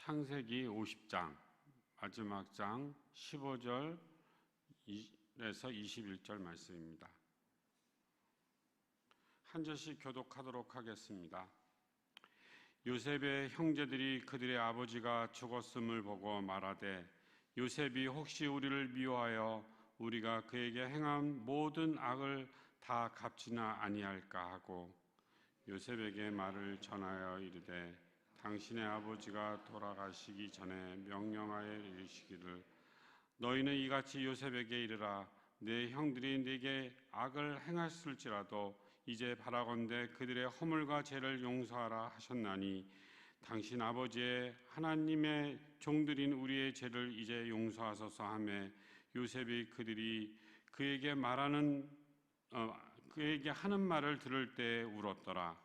창세기 50장 마지막 장 15절에서 21절 말씀입니다. 한 절씩 교독하도록 하겠습니다. 요셉의 형제들이 그들의 아버지가 죽었음을 보고 말하되 요셉이 혹시 우리를 미워하여 우리가 그에게 행한 모든 악을 다 갚지나 아니할까 하고 요셉에게 말을 전하여 이르되 당신의 아버지가 돌아가시기 전에 명령하여 이르시기를 너희는 이같이 요셉에게 이르라 내 형들이 네게 악을 행했을지라도 이제 바라건대 그들의 허물과 죄를 용서하라 하셨나니 당신 아버지의 하나님의 종들인 우리의 죄를 이제 용서하소서 하며 요셉이 그들이 그에게 하는 말을 들을 때 울었더라.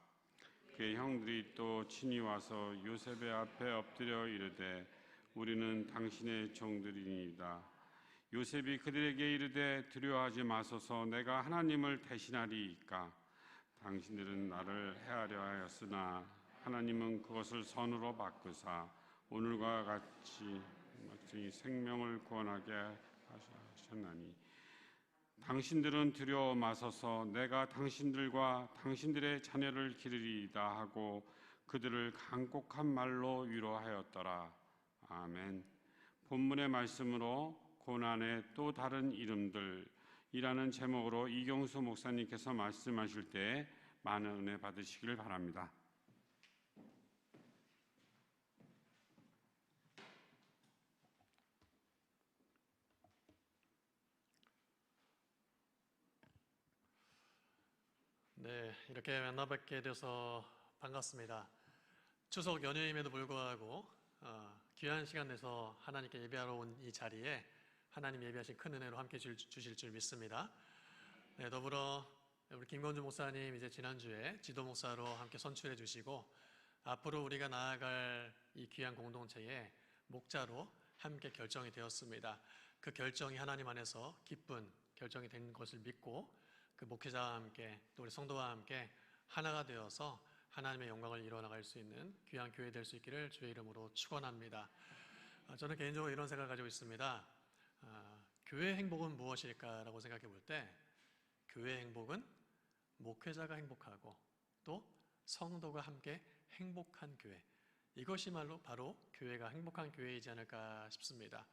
그의 형들이 또 친히 와서 요셉의 앞에 엎드려 이르되 우리는 당신의 종들이니이다. 요셉이 그들에게 이르되 두려워하지 마소서 내가 하나님을 대신하리이까. 당신들은 나를 해하려 하였으나 하나님은 그것을 선으로 바꾸사 오늘과 같이 생명을 구원하게 하셨나니 당신들은 두려워 마소서 내가 당신들과 당신들의 자녀를 기르리이다 하고 그들을 간곡한 말로 위로하였더라. 아멘. 본문의 말씀으로 고난의 또 다른 이름들이라는 제목으로 이경수 목사님께서 말씀하실 때 많은 은혜 받으시길 바랍니다. 네, 이렇게 만나뵙게 돼서 반갑습니다. 추석 연휴임에도 불구하고 귀한 시간 내서 하나님께 예배하러 온 이 자리에 하나님 예배하신 큰 은혜로 함께 주실 줄 믿습니다. 네, 더불어 우리 김건주 목사님 이제 지난주에 지도 목사로 함께 선출해 주시고 앞으로 우리가 나아갈 이 귀한 공동체의 목자로 함께 결정이 되었습니다. 그 결정이 하나님 안에서 기쁜 결정이 된 것을 믿고 그 목회자와 함께 또 우리 성도와 함께 하나가 되어서 하나님의 영광을 이뤄나갈 수 있는 귀한 교회 될 수 있기를 주의 이름으로 축원합니다. 저는 개인적으로 이런 생각을 가지고 있습니다. 교회의 행복은 무엇일까라고 생각해 볼 때 교회의 행복은 목회자가 행복하고 또 성도가 함께 행복한 교회, 이것이 바로 교회가 행복한 교회이지 않을까 싶습니다.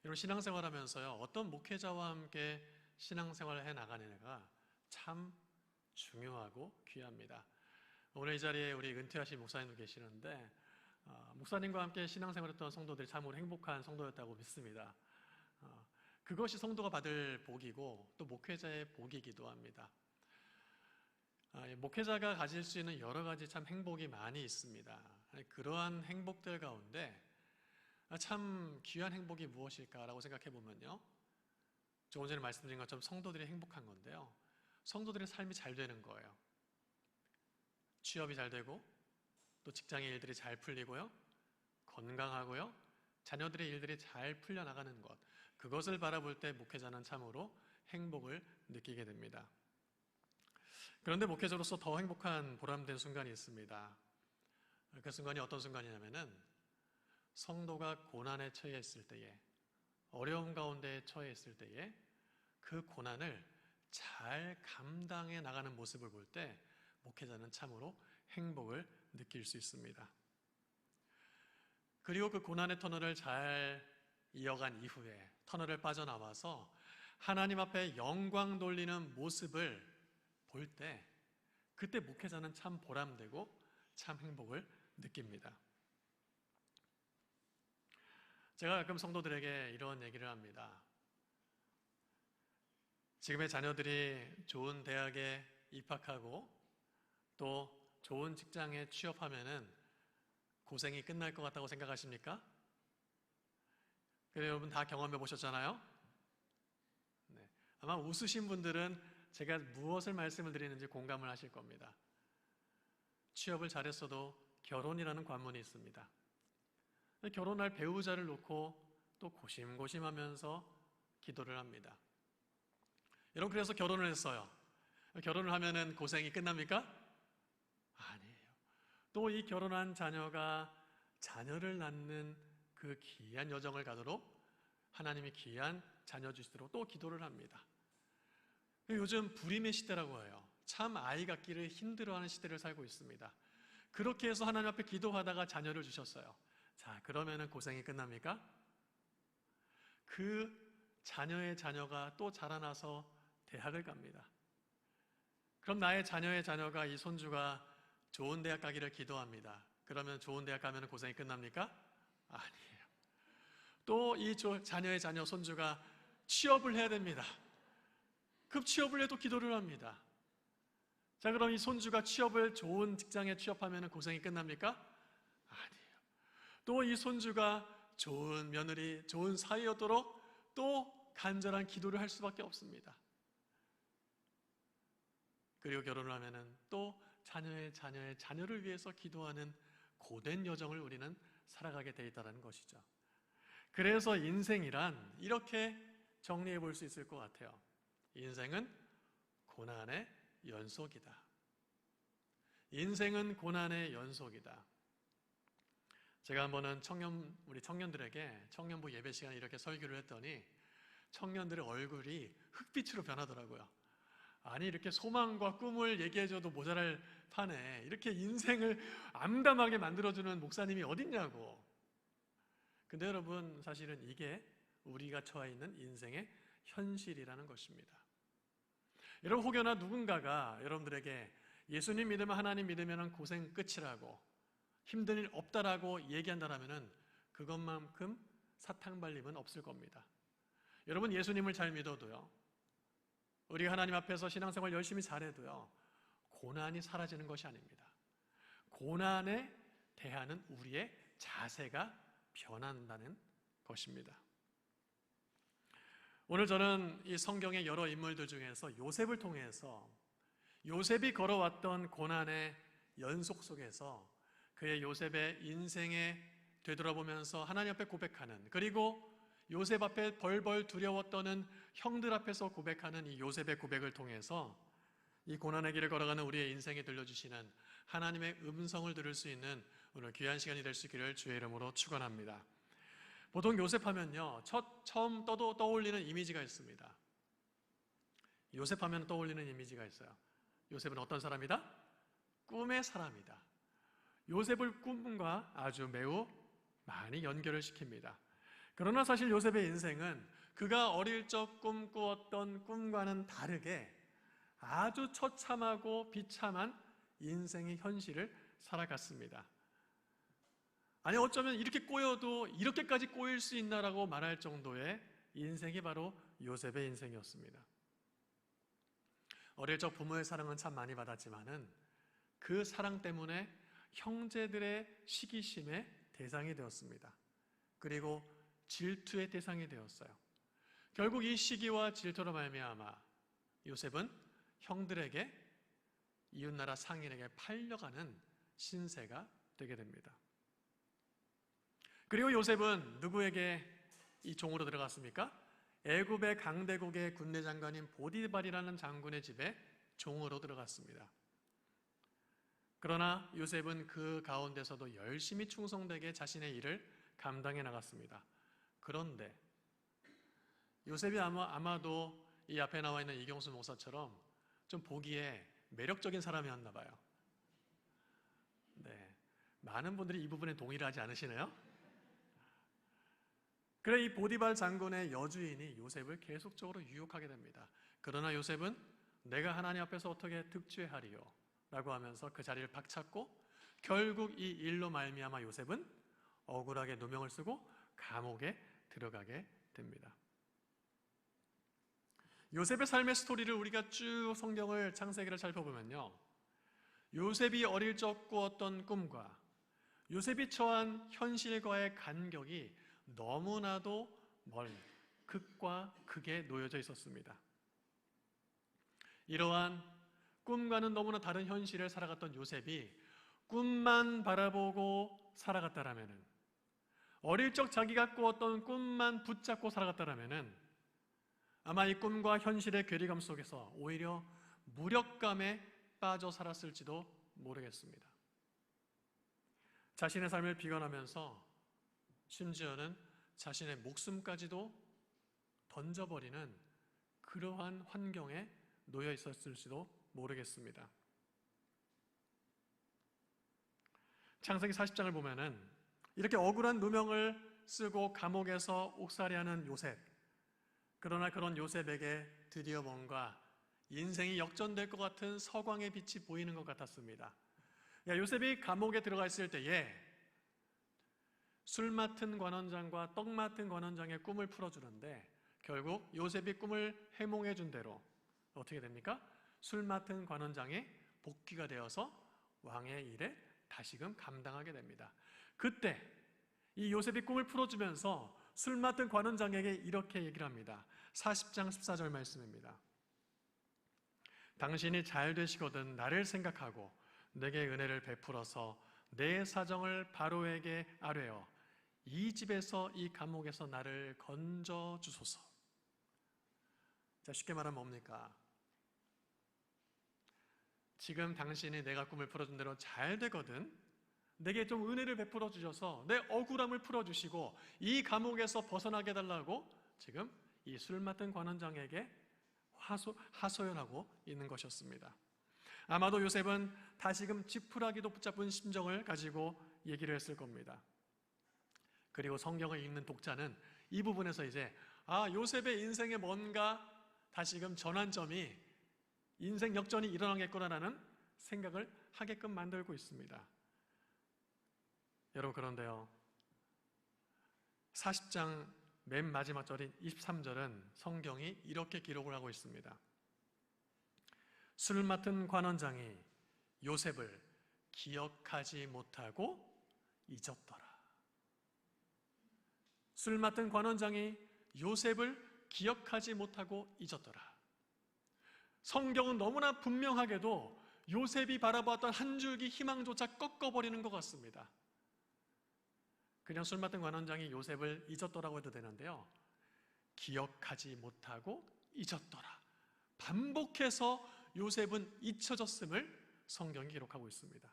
여러분 신앙생활하면서요 어떤 목회자와 함께 신앙생활을 해나가느냐가 참 중요하고 귀합니다. 오늘 이 자리에 우리 은퇴하신 목사님도 계시는데 목사님과 함께 신앙생활했던 성도들이 참으로 행복한 성도였다고 믿습니다. 그것이 성도가 받을 복이고 또 목회자의 복이기도 합니다. 목회자가 가질 수 있는 여러 가지 참 행복이 많이 있습니다. 그러한 행복들 가운데 참 귀한 행복이 무엇일까라고 생각해 보면요 조금 전에 말씀드린 것처럼 성도들이 행복한 건데요 성도들의 삶이 잘 되는 거예요. 취업이 잘 되고 또 직장의 일들이 잘 풀리고요 건강하고요 자녀들의 일들이 잘 풀려나가는 것, 그것을 바라볼 때 목회자는 참으로 행복을 느끼게 됩니다. 그런데 목회자로서 더 행복한 보람된 순간이 있습니다. 그 순간이 어떤 순간이냐면은 성도가 고난에 처해 있을 때에, 어려움 가운데 처해 있을 때에 그 고난을 잘 감당해 나가는 모습을 볼 때 목회자는 참으로 행복을 느낄 수 있습니다. 그리고 그 고난의 터널을 잘 이어간 이후에 터널을 빠져나와서 하나님 앞에 영광 돌리는 모습을 볼 때 그때 목회자는 참 보람되고 참 행복을 느낍니다. 제가 가끔 성도들에게 이런 얘기를 합니다. 지금의 자녀들이 좋은 대학에 입학하고 또 좋은 직장에 취업하면은 고생이 끝날 것 같다고 생각하십니까? 그래, 여러분 다 경험해 보셨잖아요? 네. 아마 웃으신 분들은 제가 무엇을 말씀을 드리는지 공감을 하실 겁니다. 취업을 잘했어도 결혼이라는 관문이 있습니다. 결혼할 배우자를 놓고 또 고심고심하면서 기도를 합니다. 여러분 그래서 결혼을 했어요. 결혼을 하면은 고생이 끝납니까? 아니에요. 또 이 결혼한 자녀가 자녀를 낳는 그 귀한 여정을 가도록 하나님이 귀한 자녀 주시도록 또 기도를 합니다. 요즘 불임의 시대라고 해요. 참 아이 갖기를 힘들어하는 시대를 살고 있습니다. 그렇게 해서 하나님 앞에 기도하다가 자녀를 주셨어요. 자, 그러면은 고생이 끝납니까? 그 자녀의 자녀가 또 자라나서 대학을 갑니다. 그럼 나의 자녀의 자녀가, 이 손주가 좋은 대학 가기를 기도합니다. 그러면 좋은 대학 가면 고생이 끝납니까? 아니에요. 또 이 자녀의 자녀, 손주가 취업을 해야 됩니다. 급 취업을 해도 기도를 합니다. 자, 그럼 이 손주가 좋은 직장에 취업하면 고생이 끝납니까? 아니에요. 또 이 손주가 좋은 며느리, 좋은 사위였도록 또 간절한 기도를 할 수밖에 없습니다. 그리고 결혼을 하면은 또 자녀의 자녀를 위해서 기도하는 고된 여정을 우리는 살아가게 돼 있다는 것이죠. 그래서 인생이란 이렇게 정리해 볼 수 있을 것 같아요. 인생은 고난의 연속이다. 인생은 고난의 연속이다. 제가 한번은 우리 청년들에게 청년부 예배 시간에 이렇게 설교를 했더니 청년들의 얼굴이 흑빛으로 변하더라고요. 아니, 이렇게 소망과 꿈을 얘기해줘도 모자랄 판에 이렇게 인생을 암담하게 만들어주는 목사님이 어딨냐고. 근데 여러분, 사실은 이게 우리가 처해 있는 인생의 현실이라는 것입니다. 여러분, 혹여나 누군가가 여러분들에게 예수님 믿으면, 하나님 믿으면 고생 끝이라고, 힘든 일 없다라고 얘기한다면 그것만큼 사탕발림은 없을 겁니다. 여러분, 예수님을 잘 믿어도요, 우리가 하나님 앞에서 신앙생활 열심히 잘해도요, 고난이 사라지는 것이 아닙니다. 고난에 대하는 우리의 자세가 변한다는 것입니다. 오늘 저는 이 성경의 여러 인물들 중에서 요셉을 통해서 요셉이 걸어왔던 고난의 연속 속에서 그의 요셉의 인생에 되돌아보면서 하나님 앞에 고백하는, 그리고 요셉 앞에 벌벌 두려워 떠는 형들 앞에서 고백하는 이 요셉의 고백을 통해서 이 고난의 길을 걸어가는 우리의 인생에 들려주시는 하나님의 음성을 들을 수 있는 오늘 귀한 시간이 될 수 있기를 주의 이름으로 축원합니다. 보통 요셉 하면요, 처음 떠올리는 이미지가 있습니다. 요셉 하면 떠올리는 이미지가 있어요. 요셉은 어떤 사람이다? 꿈의 사람이다. 요셉을 꿈과 아주 매우 많이 연결을 시킵니다. 그러나 사실 요셉의 인생은 그가 어릴 적 꿈꾸었던 꿈과는 다르게 아주 처참하고 비참한 인생의 현실을 살아갔습니다. 아니, 어쩌면 이렇게 꼬여도 이렇게까지 꼬일 수 있나라고 말할 정도의 인생이 바로 요셉의 인생이었습니다. 어릴 적 부모의 사랑은 참 많이 받았지만은 그 사랑 때문에 형제들의 시기심의 대상이 되었습니다. 그리고 질투의 대상이 되었어요. 결국 이 시기와 질투로 말미암아 요셉은 형들에게, 이웃나라 상인에게 팔려가는 신세가 되게 됩니다. 그리고 요셉은 누구에게 이 종으로 들어갔습니까? 애굽의 강대국의 군대 장관인 보디발이라는 장군의 집에 종으로 들어갔습니다. 그러나 요셉은 그 가운데서도 열심히 충성되게 자신의 일을 감당해 나갔습니다. 그런데 요셉이 아마도 이 앞에 나와 있는 이경수 목사처럼 좀 보기에 매력적인 사람이었나 봐요. 네, 많은 분들이 이 부분에 동의를 하지 않으시네요. 그래, 이 보디발 장군의 여주인이 요셉을 계속적으로 유혹하게 됩니다. 그러나 요셉은 내가 하나님 앞에서 어떻게 득죄하리요? 라고 하면서 그 자리를 박찼고, 결국 이 일로 말미암아 요셉은 억울하게 누명을 쓰고 감옥에 들어가게 됩니다. 요셉의 삶의 스토리를 우리가 쭉 성경을, 창세기를 살펴보면요, 요셉이 어릴 적 꾸었던 꿈과 요셉이 처한 현실과의 간격이 너무나도 멀리 극과 극에 놓여져 있었습니다. 이러한 꿈과는 너무나 다른 현실을 살아갔던 요셉이 꿈만 바라보고 살아갔다라면은, 어릴 적 자기가 꾸었던 꿈만 붙잡고 살아갔다라면은 아마 이 꿈과 현실의 괴리감 속에서 오히려 무력감에 빠져 살았을지도 모르겠습니다. 자신의 삶을 비관하면서 심지어는 자신의 목숨까지도 던져버리는 그러한 환경에 놓여 있었을지도 모르겠습니다. 창세기 40장을 보면은 이렇게 억울한 누명을 쓰고 감옥에서 옥살이하는 요셉, 그러나 그런 요셉에게 드디어 뭔가 인생이 역전될 것 같은 서광의 빛이 보이는 것 같았습니다. 요셉이 감옥에 들어가 있을 때에 술 맡은 관원장과 떡 맡은 관원장의 꿈을 풀어주는데, 결국 요셉이 꿈을 해몽해 준 대로 어떻게 됩니까? 술 맡은 관원장이 복귀가 되어서 왕의 일에 다시금 감당하게 됩니다. 그때 이 요셉이 꿈을 풀어주면서 술 맡은 관원장에게 이렇게 얘기를 합니다. 40장 14절 말씀입니다. 당신이 잘 되시거든 나를 생각하고 내게 은혜를 베풀어서 내 사정을 바로에게 아뢰어 이 집에서 이 감옥에서 나를 건져 주소서. 자, 쉽게 말하면 뭡니까? 지금 당신이 내가 꿈을 풀어준 대로 잘 되거든, 내게 좀 은혜를 베풀어 주셔서 내 억울함을 풀어주시고 이 감옥에서 벗어나게 해달라고 지금 이 술 맡은 관원장에게 하소연하고 있는 것이었습니다. 아마도 요셉은 다시금 지푸라기도 붙잡은 심정을 가지고 얘기를 했을 겁니다. 그리고 성경을 읽는 독자는 이 부분에서 이제 요셉의 인생에 뭔가 다시금 전환점이, 인생 역전이 일어나겠구나라는 생각을 하게끔 만들고 있습니다. 여러분, 그런데요, 40장 맨 마지막 절인 23절은 성경이 이렇게 기록을 하고 있습니다. 술 맡은 관원장이 요셉을 기억하지 못하고 잊었더라. 술 맡은 관원장이 요셉을 기억하지 못하고 잊었더라. 성경은 너무나 분명하게도 요셉이 바라보았던 한 줄기 희망조차 꺾어버리는 것 같습니다. 그냥 술 맡은 관원장이 요셉을 잊었더라고 해도 되는데요, 기억하지 못하고 잊었더라. 반복해서 요셉은 잊혀졌음을 성경이 기록하고 있습니다.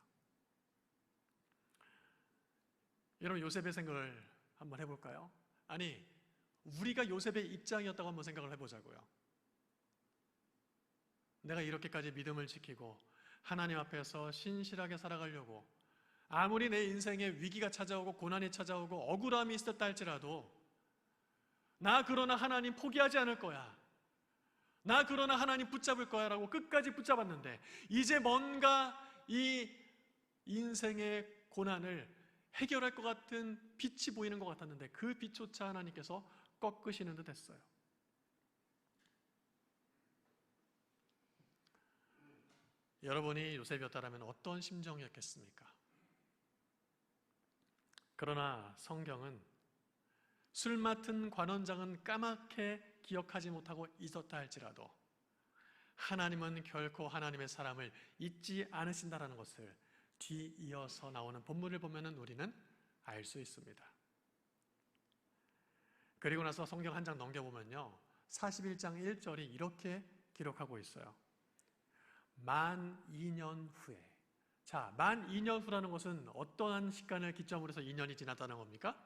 여러분, 요셉의 생각을 한번 해볼까요? 아니, 우리가 요셉의 입장이었다고 한번 생각을 해보자고요. 내가 이렇게까지 믿음을 지키고 하나님 앞에서 신실하게 살아가려고 아무리 내 인생에 위기가 찾아오고 고난이 찾아오고 억울함이 있었다 할지라도 나 그러나 하나님 포기하지 않을 거야, 나 그러나 하나님 붙잡을 거야 라고 끝까지 붙잡았는데 이제 뭔가 이 인생의 고난을 해결할 것 같은 빛이 보이는 것 같았는데 그 빛조차 하나님께서 꺾으시는 듯 했어요. 여러분이 요셉이었다면 어떤 심정이었겠습니까? 그러나 성경은 술 맡은 관원장은 까맣게 기억하지 못하고 잊었다 할지라도 하나님은 결코 하나님의 사람을 잊지 않으신다라는 것을 뒤이어서 나오는 본문을 보면 우리는 알 수 있습니다. 그리고 나서 성경 한 장 넘겨보면요, 41장 1절이 이렇게 기록하고 있어요. 만 2년 후에. 자, 만 2년 후라는 것은 어떠한 시간을 기점으로 해서 2년이 지났다는 겁니까?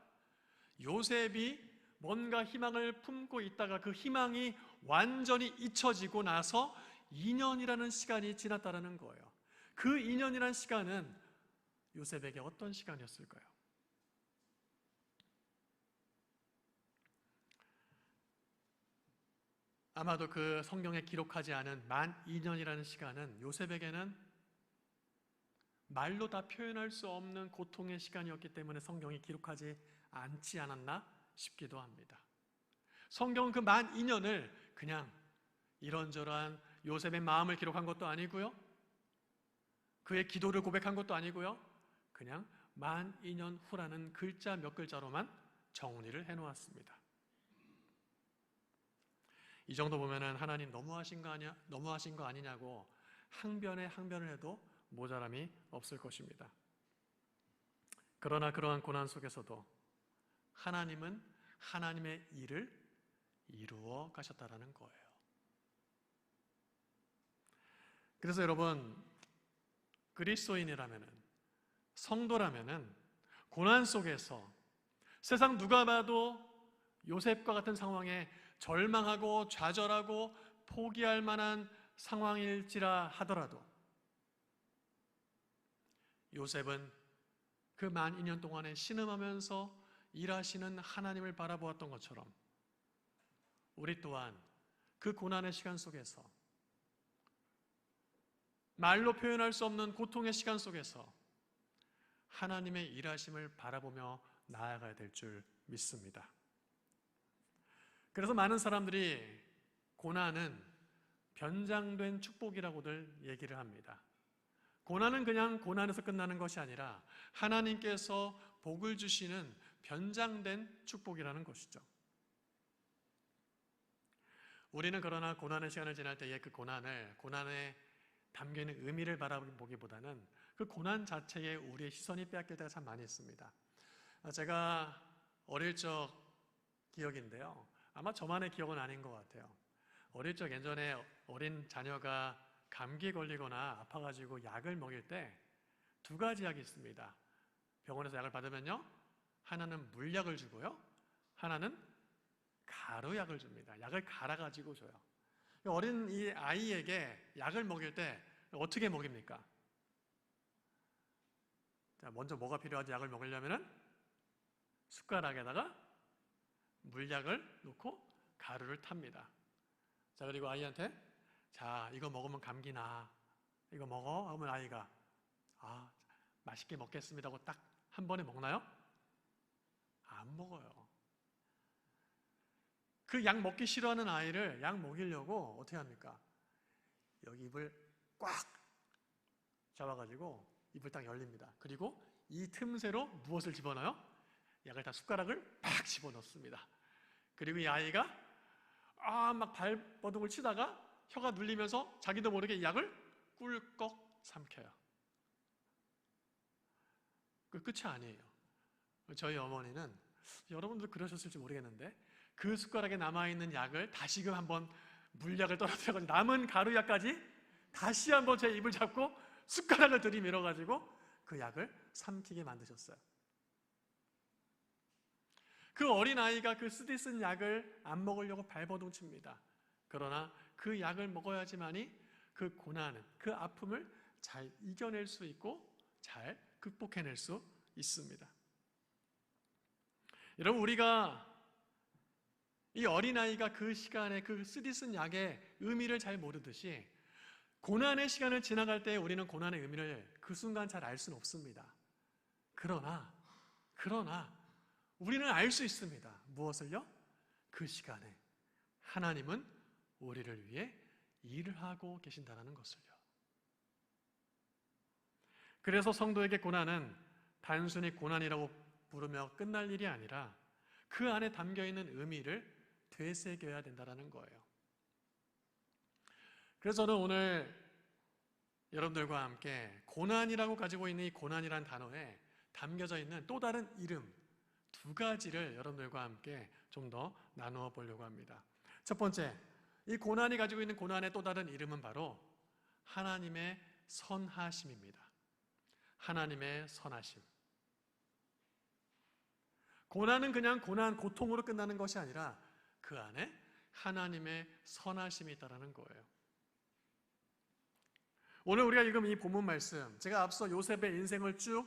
요셉이 뭔가 희망을 품고 있다가 그 희망이 완전히 잊혀지고 나서 2년이라는 시간이 지났다는 거예요. 그 2년이라는 시간은 요셉에게 어떤 시간이었을까요? 아마도 그 성경에 기록하지 않은 만 2년이라는 시간은 요셉에게는 말로 다 표현할 수 없는 고통의 시간이었기 때문에 성경이 기록하지 않지 않았나 싶기도 합니다. 성경은 그 만 2년을 그냥 이런저런 요셉의 마음을 기록한 것도 아니고요, 그의 기도를 고백한 것도 아니고요, 그냥 만 2년 후라는 글자 몇 글자로만 정리를 해놓았습니다. 이 정도 보면은 하나님 너무하신 거 아니냐고 항변에 항변을 해도 모자람이 없을 것입니다. 그러나 그러한 고난 속에서도 하나님은 하나님의 일을 이루어 가셨다라는 거예요. 그래서 여러분, 그리스도인이라면은, 성도라면은 고난 속에서 세상 누가 봐도 요셉과 같은 상황에 절망하고 좌절하고 포기할 만한 상황일지라 하더라도 요셉은 그 만 2년 동안에 신음하면서 일하시는 하나님을 바라보았던 것처럼 우리 또한 그 고난의 시간 속에서 말로 표현할 수 없는 고통의 시간 속에서 하나님의 일하심을 바라보며 나아가야 될 줄 믿습니다. 그래서 많은 사람들이 고난은 변장된 축복이라고들 얘기를 합니다. 고난은 그냥 고난에서 끝나는 것이 아니라 하나님께서 복을 주시는 변장된 축복이라는 것이죠. 우리는 그러나 고난의 시간을 지날 때에 그 고난에 담겨있는 의미를 바라보기보다는 그 고난 자체에 우리의 시선이 빼앗길 때가 참 많이 있습니다. 제가 어릴 적 기억인데요. 아마 저만의 기억은 아닌 것 같아요. 어릴 적 예전에 어린 자녀가 감기에 걸리거나 아파가지고 약을 먹일 때 두 가지 약이 있습니다. 병원에서 약을 받으면요. 하나는 물약을 주고요. 하나는 가루약을 줍니다. 약을 갈아가지고 줘요. 어린 이 아이에게 약을 먹일 때 어떻게 먹입니까? 자, 먼저 뭐가 필요하지? 약을 먹이려면은 숟가락에다가 물약을 넣고 가루를 탑니다. 자, 그리고 아이한테 자, 이거 먹으면 감기 나. 이거 먹어? 하면 아이가 맛있게 먹겠습니다 하고 딱 한 번에 먹나요? 안 먹어요. 그 약 먹기 싫어하는 아이를 약 먹이려고 어떻게 합니까? 여기 입을 꽉 잡아가지고 입을 딱 열립니다. 그리고 이 틈새로 무엇을 집어넣어요? 약을 다 숟가락을 팍 집어넣습니다. 그리고 이 아이가 막 발버둥을 치다가 혀가 눌리면서 자기도 모르게 이 약을 꿀꺽 삼켜요. 그 끝이 아니에요. 저희 어머니는 여러분들도 그러셨을지 모르겠는데 그 숟가락에 남아있는 약을 다시금 한번 물약을 떨어뜨려가지고 남은 가루약까지 다시 한번 제 입을 잡고 숟가락을 들이밀어가지고 그 약을 삼키게 만드셨어요. 그 어린아이가 그 쓰디쓴 약을 안 먹으려고 발버둥 칩니다. 그러나 그 약을 먹어야지만이 그 고난은, 그 아픔을 잘 이겨낼 수 있고 잘 극복해낼 수 있습니다. 여러분, 우리가 이 어린아이가 그 시간에 그 쓰디쓴 약의 의미를 잘 모르듯이 고난의 시간을 지나갈 때 우리는 고난의 의미를 그 순간 잘 알 수는 없습니다. 그러나 우리는 알 수 있습니다. 무엇을요? 그 시간에 하나님은 우리를 위해 일을 하고 계신다는 것을요. 그래서 성도에게 고난은 단순히 고난이라고 부르며 끝날 일이 아니라 그 안에 담겨있는 의미를 되새겨야 된다는 거예요. 그래서 저는 오늘 여러분들과 함께 고난이라고 가지고 있는 이 고난이라는 단어에 담겨져 있는 또 다른 이름 두 가지를 여러분들과 함께 좀 더 나누어 보려고 합니다. 첫 번째, 이 고난이 가지고 있는 고난의 또 다른 이름은 바로 하나님의 선하심입니다. 하나님의 선하심. 고난은 그냥 고난, 고통으로 끝나는 것이 아니라 그 안에 하나님의 선하심이 있다는 거예요. 오늘 우리가 읽은 이 본문 말씀, 제가 앞서 요셉의 인생을 쭉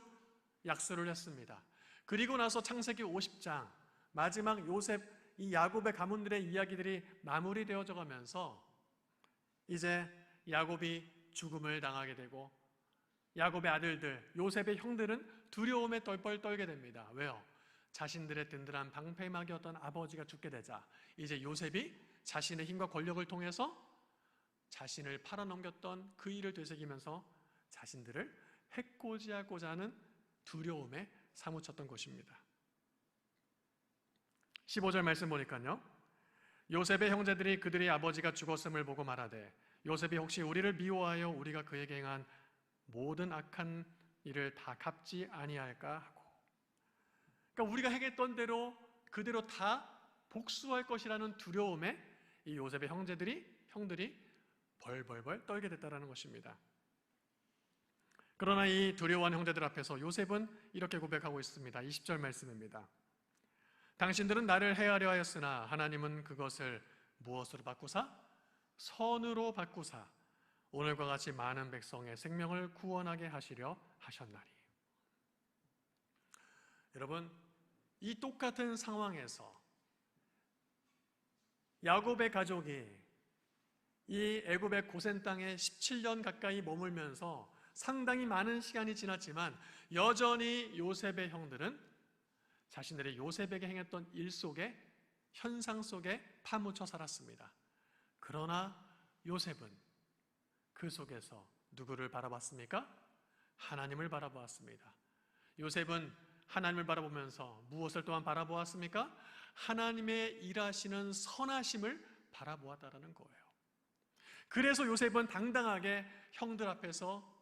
약수를 했습니다. 그리고 나서 창세기 50장 마지막 요셉, 이 야곱의 가문들의 이야기들이 마무리되어져 가면서 이제 야곱이 죽음을 당하게 되고 야곱의 아들들, 요셉의 형들은 두려움에 떨벌 떨게 됩니다. 왜요? 자신들의 든든한 방패막이었던 아버지가 죽게 되자 이제 요셉이 자신의 힘과 권력을 통해서 자신을 팔아넘겼던 그 일을 되새기면서 자신들을 해코지하고자 하는 두려움에 사무쳤던 것입니다. 15절 말씀 보니까요. 요셉의 형제들이 그들의 아버지가 죽었음을 보고 말하되 요셉이 혹시 우리를 미워하여 우리가 그에게 행한 모든 악한 일을 다 갚지 아니할까 하고, 그러니까 우리가 행했던 대로 그대로 다 복수할 것이라는 두려움에 이 요셉의 형들이 벌벌벌 떨게 됐다는 것입니다. 그러나 이 두려워하는 형제들 앞에서 요셉은 이렇게 고백하고 있습니다. 20절 말씀입니다. 당신들은 나를 해하려 하였으나 하나님은 그것을 무엇으로 바꾸사? 선으로 바꾸사 오늘과 같이 많은 백성의 생명을 구원하게 하시려 하셨나니. 여러분, 이 똑같은 상황에서 야곱의 가족이 이 애굽의 고센 땅에 17년 가까이 머물면서 상당히 많은 시간이 지났지만 여전히 요셉의 형들은 자신들의 요셉에게 행했던 일 속에, 현상 속에 파묻혀 살았습니다. 그러나 요셉은 그 속에서 누구를 바라봤습니까? 하나님을 바라보았습니다. 요셉은 하나님을 바라보면서 무엇을 또한 바라보았습니까? 하나님의 일하시는 선하심을 바라보았다라는 거예요. 그래서 요셉은 당당하게 형들 앞에서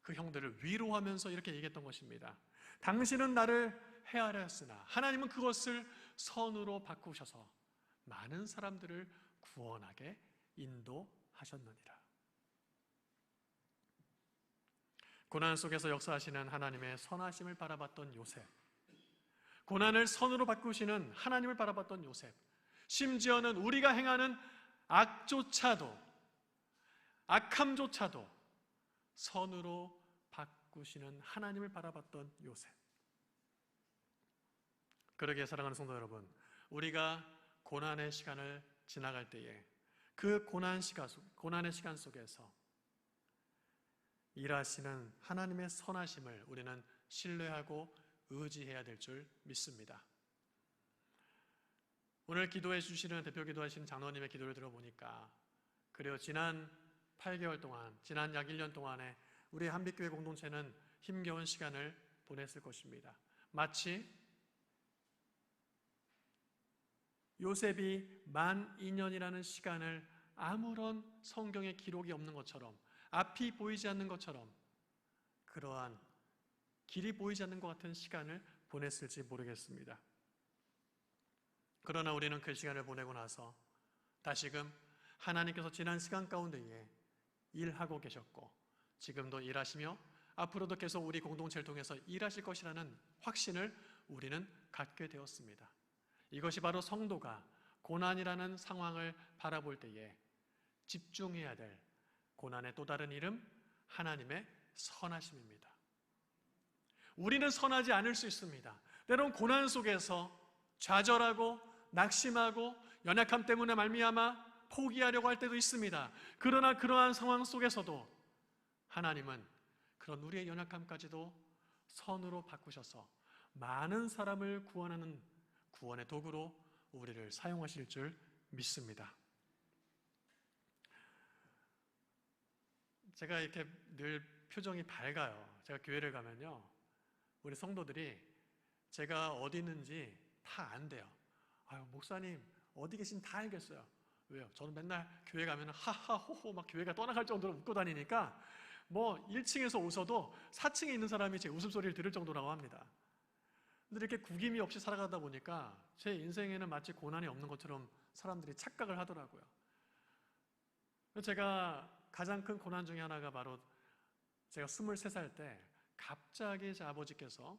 그 형들을 위로하면서 이렇게 얘기했던 것입니다. 당신은 나를 해하려 했으나 하나님은 그것을 선으로 바꾸셔서 많은 사람들을 구원하게 인도하셨느니라. 고난 속에서 역사하시는 하나님의 선하심을 바라봤던 요셉, 고난을 선으로 바꾸시는 하나님을 바라봤던 요셉, 심지어는 우리가 행하는 악함조차도 선으로 바꾸시는 하나님을 바라봤던 요셉. 그러기에 사랑하는 성도 여러분, 우리가 고난의 시간을 지나갈 때에 그 고난의 시간 속에서 일하시는 하나님의 선하심을 우리는 신뢰하고 의지해야 될 줄 믿습니다. 오늘 기도해 주시는, 대표 기도하시는 장로님의 기도를 들어보니까 그래요, 지난 8개월 동안, 지난 약 1년 동안에 우리 한빛교회 공동체는 힘겨운 시간을 보냈을 것입니다. 마치 요셉이 만 2년이라는 시간을 아무런 성경의 기록이 없는 것처럼, 앞이 보이지 않는 것처럼, 그러한 길이 보이지 않는 것 같은 시간을 보냈을지 모르겠습니다. 그러나 우리는 그 시간을 보내고 나서 다시금 하나님께서 지난 시간 가운데에 일하고 계셨고 지금도 일하시며 앞으로도 계속 우리 공동체를 통해서 일하실 것이라는 확신을 우리는 갖게 되었습니다. 이것이 바로 성도가 고난이라는 상황을 바라볼 때에 집중해야 될 고난의 또 다른 이름, 하나님의 선하심입니다. 우리는 선하지 않을 수 있습니다. 때론 고난 속에서 좌절하고 낙심하고 연약함 때문에 말미암아 포기하려고 할 때도 있습니다. 그러나 그러한 상황 속에서도 하나님은 그런 우리의 연약함까지도 선으로 바꾸셔서 많은 사람을 구원하는 구원의 도구로 우리를 사용하실 줄 믿습니다. 제가 이렇게 늘 표정이 밝아요. 제가 교회를 가면요, 우리 성도들이 제가 어디 있는지 다 안돼요. 아유, 목사님 어디 계신 다 알겠어요. 왜요? 저는 맨날 교회 가면 하하호호 막 교회가 떠나갈 정도로 웃고 다니니까 뭐 1층에서 웃어도 4층에 있는 사람이 제 웃음소리를 들을 정도라고 합니다. 근데 이렇게 구김이 없이 살아가다 보니까 제 인생에는 마치 고난이 없는 것처럼 사람들이 착각을 하더라고요. 제가 가장 큰 고난 중에 하나가 바로 제가 23살 때 갑자기 제 아버지께서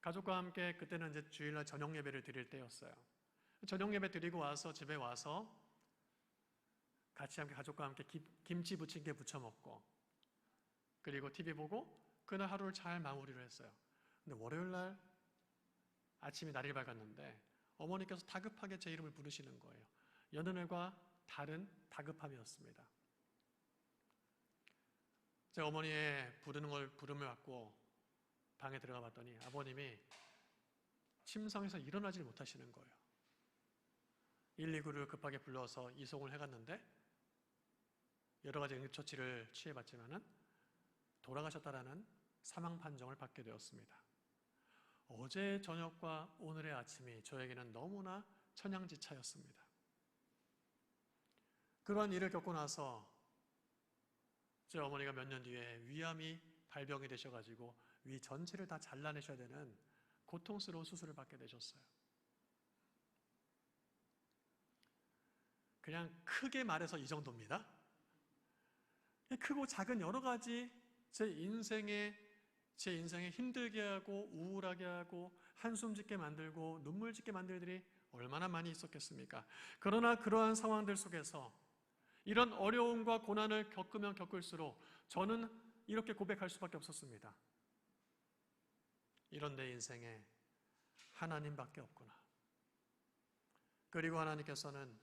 가족과 함께, 그때는 이제 주일날 저녁 예배를 드릴 때였어요. 저녁 예배 드리고 와서 집에 와서 같이 함께 가족과 함께 김치 부침개 부쳐 먹고 그리고 TV 보고 그날 하루를 잘 마무리를 했어요. 근데 월요일 날 아침이 날이 밝았는데 어머니께서 다급하게 제 이름을 부르시는 거예요. 여느 날과 다른 다급함이었습니다. 제가 어머니의 부름을 받고 방에 들어가 봤더니 아버님이 침상에서 일어나질 못하시는 거예요. 119를 급하게 불러서 이송을 해갔는데 여러 가지 응급처치를 취해봤지만은 돌아가셨다라는 사망 판정을 받게 되었습니다. 어제 저녁과 오늘의 아침이 저에게는 너무나 천양지차였습니다. 그러한 일을 겪고 나서 제 어머니가 몇 년 뒤에 위암이 발병이 되셔가지고 위 전체를 다 잘라내셔야 되는 고통스러운 수술을 받게 되셨어요. 그냥 크게 말해서 이 정도입니다. 크고 작은 여러 가지 제 인생에 힘들게 하고 우울하게 하고 한숨 짓게 만들고 눈물 짓게 만들 일이 얼마나 많이 있었겠습니까? 그러나 그러한 상황들 속에서 이런 어려움과 고난을 겪으면 겪을수록 저는 이렇게 고백할 수밖에 없었습니다. 이런 내 인생에 하나님밖에 없구나. 그리고 하나님께서는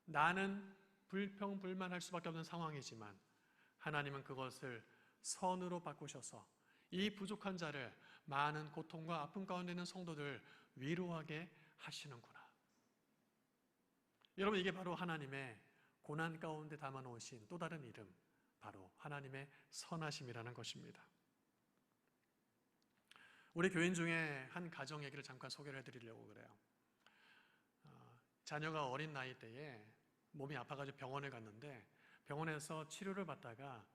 나는 불평불만할 수밖에 없는 상황이지만 하나님은 그것을 선으로 바꾸셔서 이 부족한 자를 많은 고통과 아픔 가운데 있는 성도들 위로하게 하시는구나. 여러분, 이게 바로 하나님의 고난 가운데 담아놓으신 또 다른 이름, 바로 하나님의 선하심이라는 것입니다. 우리 교인 중에 한 가정 얘기를 잠깐 소개를 해드리려고 그래요. 자녀가 어린 나이 때에 몸이 아파가지고 병원에 갔는데 병원에서 치료를 받다가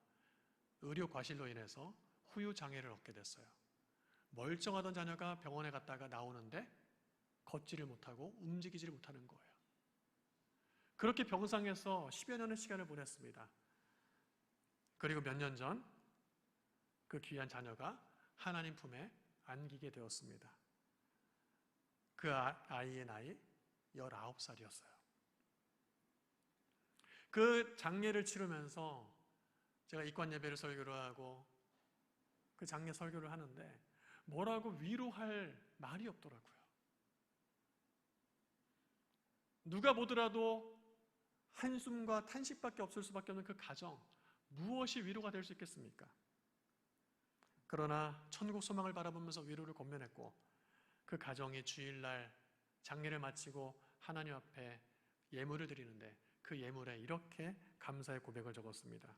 의료 과실로 인해서 후유장애를 얻게 됐어요. 멀쩡하던 자녀가 병원에 갔다가 나오는데 걷지를 못하고 움직이지를 못하는 거예요. 그렇게 병상에서 10여 년의 시간을 보냈습니다. 그리고 몇 년 전 그 귀한 자녀가 하나님 품에 안기게 되었습니다. 그 아이의 나이 19살이었어요. 그 장례를 치르면서 제가 입관 예배를 설교를 하고 그 장례 설교를 하는데 뭐라고 위로할 말이 없더라고요. 누가 보더라도 한숨과 탄식밖에 없을 수밖에 없는 그 가정, 무엇이 위로가 될 수 있겠습니까? 그러나 천국 소망을 바라보면서 위로를 권면했고 그 가정이 주일날 장례를 마치고 하나님 앞에 예물을 드리는데 그 예물에 이렇게 감사의 고백을 적었습니다.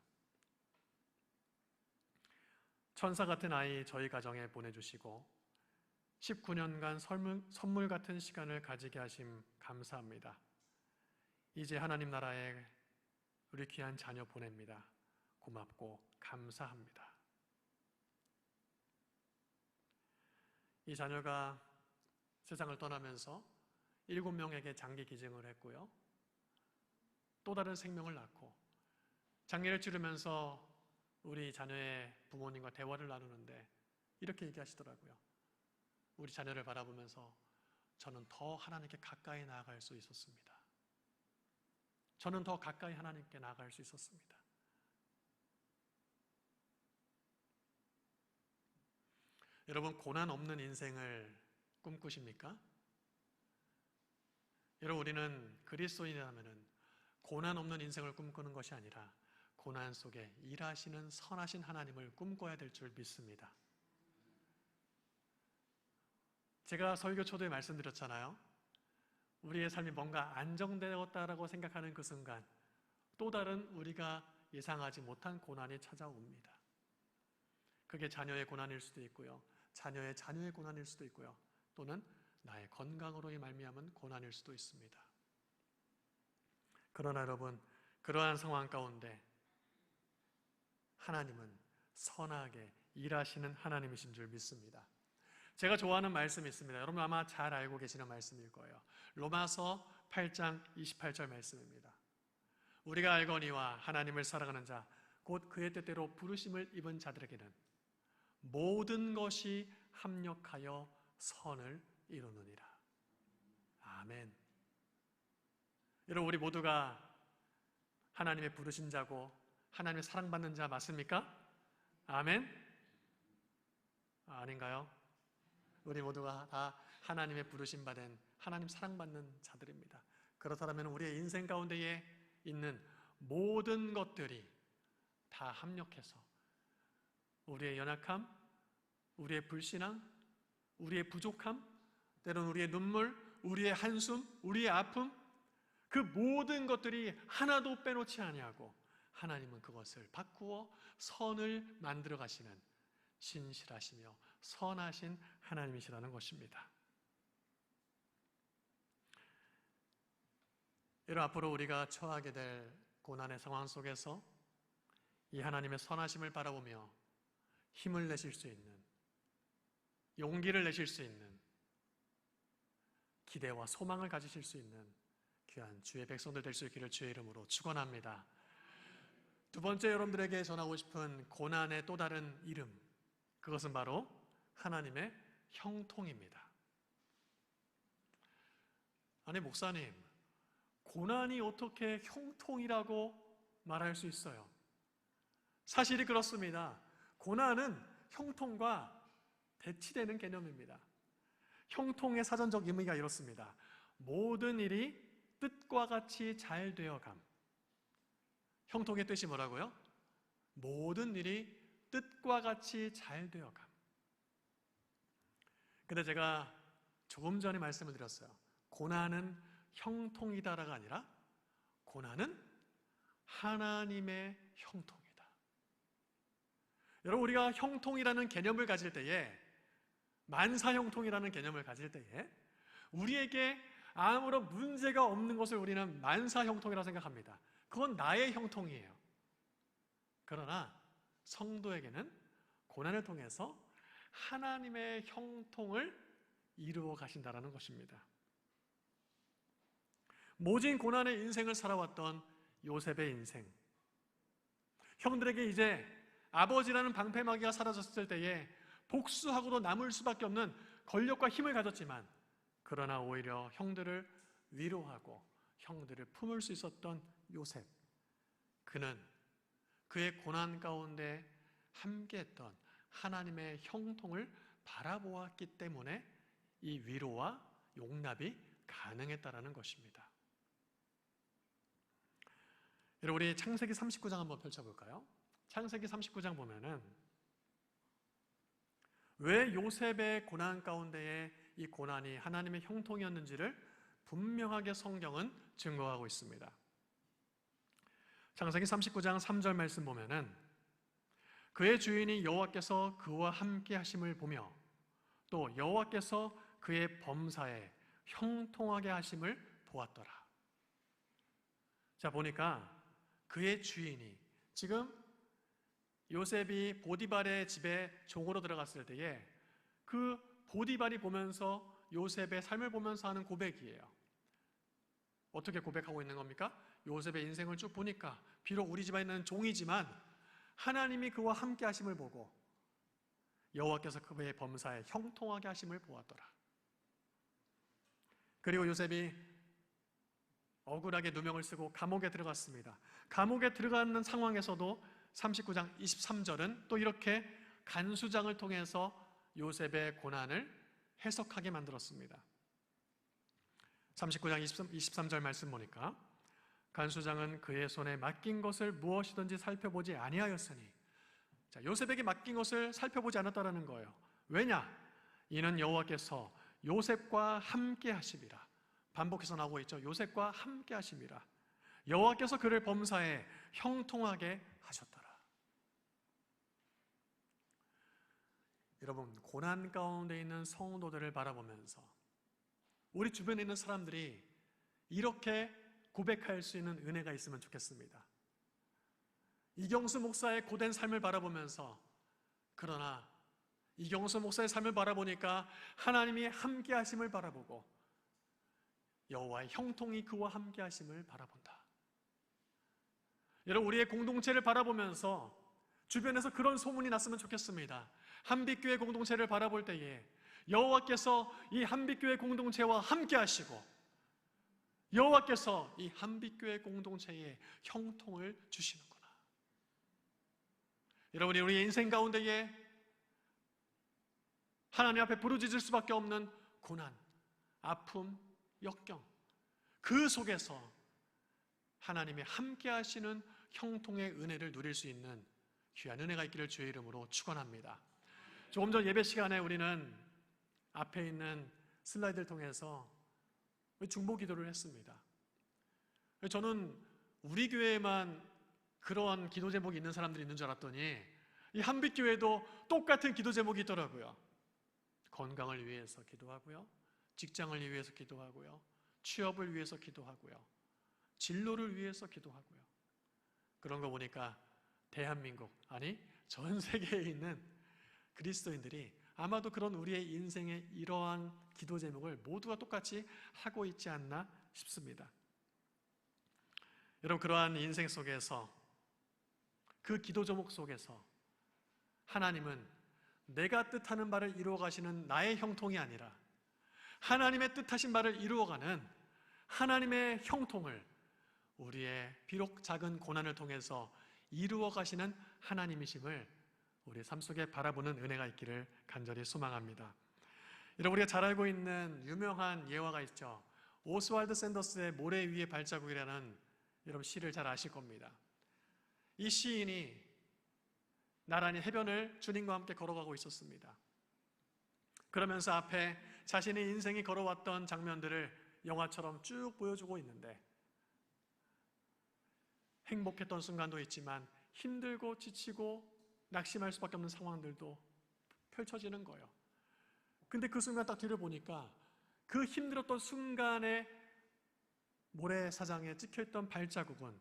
천사 같은 아이 저희 가정에 보내주시고 19년간 선물 같은 시간을 가지게 하심 감사합니다. 이제 하나님 나라에 우리 귀한 자녀 보냅니다. 고맙고 감사합니다. 이 자녀가 세상을 떠나면서 7명에게 장기 기증을 했고요. 또 다른 생명을 낳고 장례를 치르면서 우리 자녀의 부모님과 대화를 나누는데 이렇게 얘기하시더라고요. 우리 자녀를 바라보면서 저는 더 하나님께 가까이 나아갈 수 있었습니다. 저는 더 가까이 하나님께 나아갈 수 있었습니다. 여러분, 고난 없는 인생을 꿈꾸십니까? 여러분, 우리는 그리스도인이라면 고난 없는 인생을 꿈꾸는 것이 아니라 고난 속에 일하시는 선하신 하나님을 꿈꿔야 될 줄 믿습니다. 제가 설교 초도에 말씀드렸잖아요. 우리의 삶이 뭔가 안정되었다라고 생각하는 그 순간 또 다른 우리가 예상하지 못한 고난이 찾아옵니다. 그게 자녀의 고난일 수도 있고요. 자녀의 자녀의 고난일 수도 있고요. 또는 나의 건강으로 말미암은 고난일 수도 있습니다. 그러나 여러분, 그러한 상황 가운데 하나님은 선하게 일하시는 하나님이신 줄 믿습니다. 제가 좋아하는 말씀이 있습니다. 여러분 아마 잘 알고 계시는 말씀일 거예요. 로마서 8장 28절 말씀입니다. 우리가 알거니와 하나님을 사랑하는 자, 곧 그의 뜻대로 부르심을 입은 자들에게는 모든 것이 합력하여 선을 이루느니라. 아멘. 여러분, 우리 모두가 하나님의 부르신 자고 하나님의 사랑받는 자 맞습니까? 아멘? 아닌가요? 우리 모두가 다 하나님의 부르심 받은 하나님 사랑받는 자들입니다. 그렇다면 우리의 인생 가운데에 있는 모든 것들이 다 합력해서 우리의 연약함, 우리의 불신앙, 우리의 부족함, 때로는 우리의 눈물, 우리의 한숨, 우리의 아픔, 그 모든 것들이 하나도 빼놓지 아니하고 하나님은 그것을 바꾸어 선을 만들어 가시는 신실하시며 선하신 하나님이시라는 것입니다. 여러분, 앞으로 우리가 처하게 될 고난의 상황 속에서 이 하나님의 선하심을 바라보며 힘을 내실 수 있는, 용기를 내실 수 있는, 기대와 소망을 가지실 수 있는 귀한 주의 백성들 될 수 있기를 주의 이름으로 축원합니다. 두 번째 여러분들에게 전하고 싶은 고난의 또 다른 이름, 그것은 바로 하나님의 형통입니다. 아니, 목사님, 고난이 어떻게 형통이라고 말할 수 있어요? 사실이 그렇습니다. 고난은 형통과 대치되는 개념입니다. 형통의 사전적 의미가 이렇습니다. 모든 일이 뜻과 같이 잘 되어감. 형통의 뜻이 뭐라고요? 모든 일이 뜻과 같이 잘 되어감. 근데 제가 조금 전에 말씀을 드렸어요. 고난은 형통이다라가 아니라 고난은 하나님의 형통이다. 여러분, 우리가 형통이라는 개념을 가질 때에, 만사형통이라는 개념을 가질 때에 우리에게 아무런 문제가 없는 것을 우리는 만사형통이라고 생각합니다. 그건 나의 형통이에요. 그러나 성도에게는 고난을 통해서 하나님의 형통을 이루어 가신다는 것입니다. 모진 고난의 인생을 살아왔던 요셉의 인생, 형들에게 이제 아버지라는 방패막이가 사라졌을 때에 복수하고도 남을 수밖에 없는 권력과 힘을 가졌지만, 그러나 오히려 형들을 위로하고 형들을 품을 수 있었던 요셉, 그는 그의 고난 가운데 함께했던 하나님의 형통을 바라보았기 때문에 이 위로와 용납이 가능했다라는 것입니다. 여러분, 우리 창세기 39장 한번 펼쳐볼까요? 창세기 39장 보면은 왜 요셉의 고난 가운데에 이 고난이 하나님의 형통이었는지를 분명하게 성경은 증거하고 있습니다. 창세기 39장 3절 말씀 보면은 그의 주인이 여호와께서 그와 함께 하심을 보며 또 여호와께서 그의 범사에 형통하게 하심을 보았더라. 자, 보니까 그의 주인이, 지금 요셉이 보디발의 집에 종으로 들어갔을 때에 그 보디발이 보면서 요셉의 삶을 보면서 하는 고백이에요. 어떻게 고백하고 있는 겁니까? 요셉의 인생을 쭉 보니까 비록 우리 집안에는 종이지만 하나님이 그와 함께 하심을 보고 여호와께서 그의 범사에 형통하게 하심을 보았더라. 그리고 요셉이 억울하게 누명을 쓰고 감옥에 들어갔습니다. 감옥에 들어가는 상황에서도 39장 23절은 또 이렇게 간수장을 통해서 요셉의 고난을 해석하게 만들었습니다. 39장 23절 말씀 보니까 간수장은 그의 손에 맡긴 것을 무엇이든지 살펴보지 아니하였으니, 자, 요셉에게 맡긴 것을 살펴보지 않았다라는 거예요. 왜냐? 이는 여호와께서 요셉과 함께 하심이라. 반복해서 나오고 있죠. 요셉과 함께 하심이라. 여호와께서 그를 범사에 형통하게 하셨더라. 여러분, 고난 가운데 있는 성도들을 바라보면서 우리 주변에 있는 사람들이 이렇게 고백할 수 있는 은혜가 있으면 좋겠습니다. 이경수 목사의 고된 삶을 바라보면서, 그러나 이경수 목사의 삶을 바라보니까 하나님이 함께 하심을 바라보고 여호와의 형통이 그와 함께 하심을 바라본다. 여러분, 우리의 공동체를 바라보면서 주변에서 그런 소문이 났으면 좋겠습니다. 한빛교회 공동체를 바라볼 때에 여호와께서 이 한빛교회 공동체와 함께 하시고 여호와께서 이 한빛교회 공동체에 형통을 주시는구나. 여러분이 우리 인생 가운데에 하나님 앞에 부르짖을 수밖에 없는 고난, 아픔, 역경, 그 속에서 하나님이 함께 하시는 형통의 은혜를 누릴 수 있는 귀한 은혜가 있기를 주의 이름으로 축원합니다. 조금 전 예배 시간에 우리는 앞에 있는 슬라이드를 통해서 중보 기도를 했습니다. 저는 우리 교회에만 그러한 기도 제목이 있는 사람들이 있는 줄 알았더니 이 한빛교회도 똑같은 기도 제목이 있더라고요. 건강을 위해서 기도하고요, 직장을 위해서 기도하고요, 취업을 위해서 기도하고요, 진로를 위해서 기도하고요. 그런 거 보니까 대한민국, 아니 전 세계에 있는 그리스도인들이 아마도 그런 우리의 인생의 이러한 기도 제목을 모두가 똑같이 하고 있지 않나 싶습니다. 여러분, 그러한 인생 속에서 그 기도 제목 속에서 하나님은 내가 뜻하는 바를 이루어 가시는 나의 형통이 아니라 하나님의 뜻하신 바를 이루어가는 하나님의 형통을 우리의 비록 작은 고난을 통해서 이루어 가시는 하나님이심을 우리 삶 속에 바라보는 은혜가 있기를 간절히 소망합니다. 여러분, 우리가 잘 알고 있는 유명한 예화가 있죠. 오스왈드 샌더스의 모래 위의 발자국이라는 여러분 시를 잘 아실 겁니다. 이 시인이 나란히 해변을 주님과 함께 걸어가고 있었습니다. 그러면서 앞에 자신의 인생이 걸어왔던 장면들을 영화처럼 쭉 보여주고 있는데 행복했던 순간도 있지만 힘들고 지치고 낙심할 수밖에 없는 상황들도 펼쳐지는 거예요. 근데 그 순간 딱 뒤를 보니까 그 힘들었던 순간에 모래사장에 찍혀있던 발자국은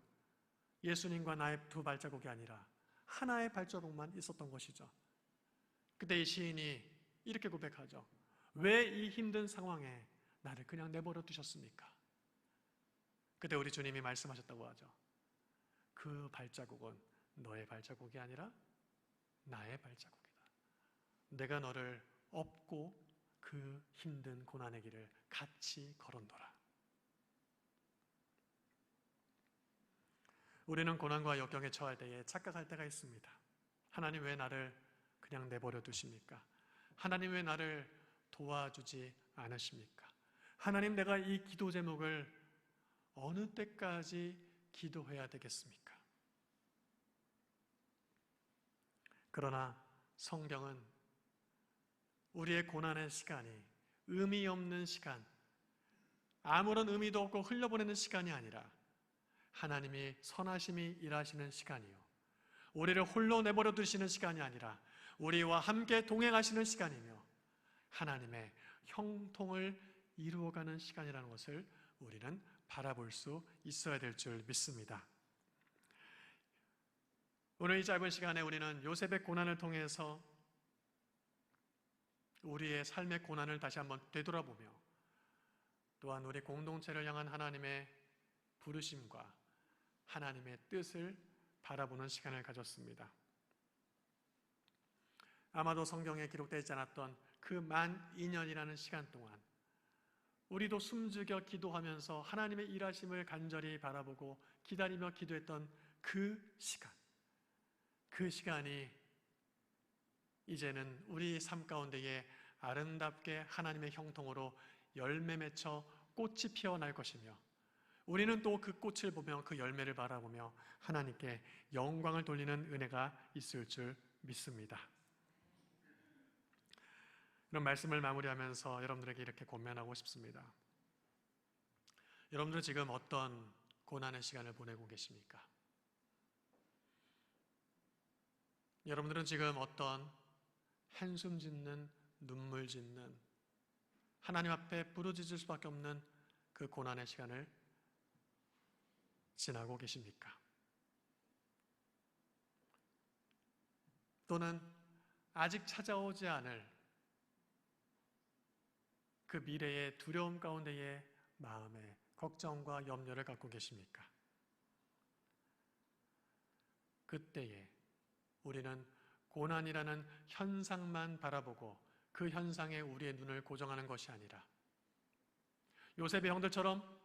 예수님과 나의 두 발자국이 아니라 하나의 발자국만 있었던 것이죠. 그때 이 시인이 이렇게 고백하죠. 왜 이 힘든 상황에 나를 그냥 내버려 두셨습니까? 그때 우리 주님이 말씀하셨다고 하죠. 그 발자국은 너의 발자국이 아니라 나의 발자국이다. 내가 너를 업고 그 힘든 고난의 길을 같이 걸었노라. 우리는 고난과 역경에 처할 때에 착각할 때가 있습니다. 하나님 왜 나를 그냥 내버려 두십니까? 하나님 왜 나를 도와주지 않으십니까? 하나님, 내가 이 기도 제목을 어느 때까지 기도해야 되겠습니까? 그러나 성경은 우리의 고난의 시간이 의미 없는 시간, 아무런 의미도 없고 흘려보내는 시간이 아니라 하나님이 선하심이 일하시는 시간이요, 우리를 홀로 내버려 두시는 시간이 아니라 우리와 함께 동행하시는 시간이며 하나님의 형통을 이루어가는 시간이라는 것을 우리는 바라볼 수 있어야 될 줄 믿습니다. 오늘 이 짧은 시간에 우리는 요셉의 고난을 통해서 우리의 삶의 고난을 다시 한번 되돌아보며 또한 우리 공동체를 향한 하나님의 부르심과 하나님의 뜻을 바라보는 시간을 가졌습니다. 아마도 성경에 기록되지 않았던 그 12,000년이라는 시간 동안 우리도 숨죽여 기도하면서 하나님의 일하심을 간절히 바라보고 기다리며 기도했던 그 시간이 이제는 우리 삶 가운데에 아름답게 하나님의 형통으로 열매 맺혀 꽃이 피어날 것이며 우리는 또 그 꽃을 보며 그 열매를 바라보며 하나님께 영광을 돌리는 은혜가 있을 줄 믿습니다. 이런 말씀을 마무리하면서 여러분들에게 이렇게 권면하고 싶습니다. 여러분들은 지금 어떤 고난의 시간을 보내고 계십니까? 여러분들은 지금 어떤 한숨 짓는, 눈물 짓는, 하나님 앞에 부르짖을 수밖에 없는 그 고난의 시간을 지나고 계십니까? 또는 아직 찾아오지 않을 그 미래의 두려움 가운데의 마음에 걱정과 염려를 갖고 계십니까? 그때에 우리는 고난이라는 현상만 바라보고 그 현상에 우리의 눈을 고정하는 것이 아니라 요셉의 형들처럼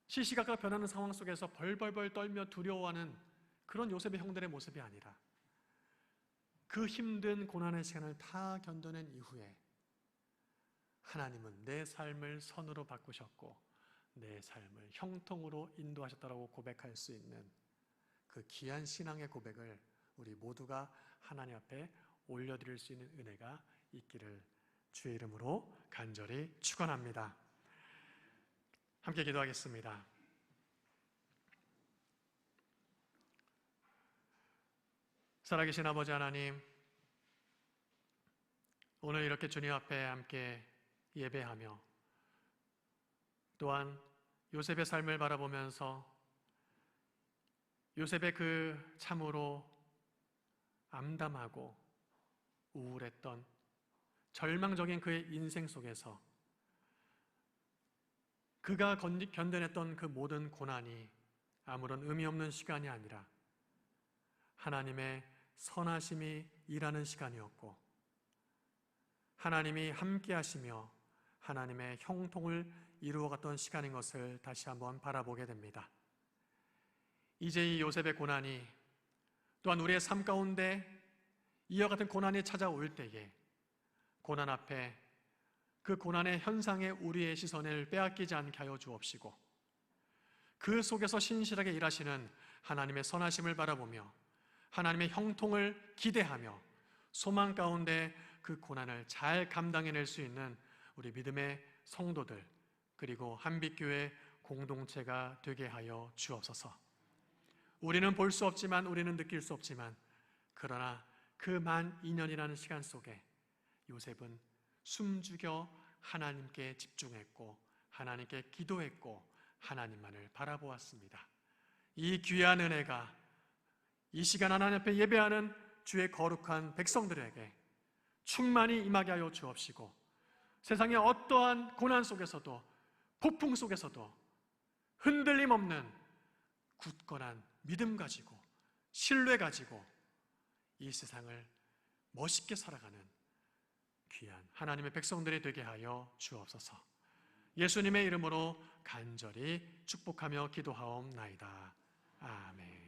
시시각각 변하는 상황 속에서 벌벌벌 떨며 두려워하는 그런 요셉의 형들의 모습이 아니라 그 힘든 고난의 시간을 다 견뎌낸 이후에 하나님은 내 삶을 선으로 바꾸셨고 내 삶을 형통으로 인도하셨다고 고백할 수 있는 그 귀한 신앙의 고백을 우리 모두가 하나님 앞에 올려드릴 수 있는 은혜가 있기를 주의 이름으로 간절히 축원합니다. 함께 기도하겠습니다. 살아계신 아버지 하나님, 오늘 이렇게 주님 앞에 함께 예배하며 또한 요셉의 삶을 바라보면서 요셉의 그 참으로 암담하고 우울했던 절망적인 그의 인생 속에서 그가 견뎌냈던 그 모든 고난이 아무런 의미 없는 시간이 아니라 하나님의 선하심이 일하는 시간이었고 하나님이 함께 하시며 하나님의 형통을 이루어갔던 시간인 것을 다시 한번 바라보게 됩니다. 이제 이 요셉의 고난이 또한 우리의 삶 가운데 이와 같은 고난이 찾아올 때에 고난 앞에 그 고난의 현상에 우리의 시선을 빼앗기지 않게 하여 주옵시고 그 속에서 신실하게 일하시는 하나님의 선하심을 바라보며 하나님의 형통을 기대하며 소망 가운데 그 고난을 잘 감당해낼 수 있는 우리 믿음의 성도들 그리고 한빛교회 공동체가 되게 하여 주옵소서. 우리는 볼 수 없지만 우리는 느낄 수 없지만 그러나 그 만 2년이라는 시간 속에 요셉은 숨죽여 하나님께 집중했고 하나님께 기도했고 하나님만을 바라보았습니다. 이 귀한 은혜가 이 시간 하나님 앞에 예배하는 주의 거룩한 백성들에게 충만히 임하게 하여 주옵시고 세상의 어떠한 고난 속에서도 폭풍 속에서도 흔들림 없는 굳건한 믿음 가지고 신뢰 가지고 이 세상을 멋있게 살아가는 귀한 하나님의 백성들이 되게 하여 주옵소서. 예수님의 이름으로 간절히 축복하며 기도하옵나이다. 아멘.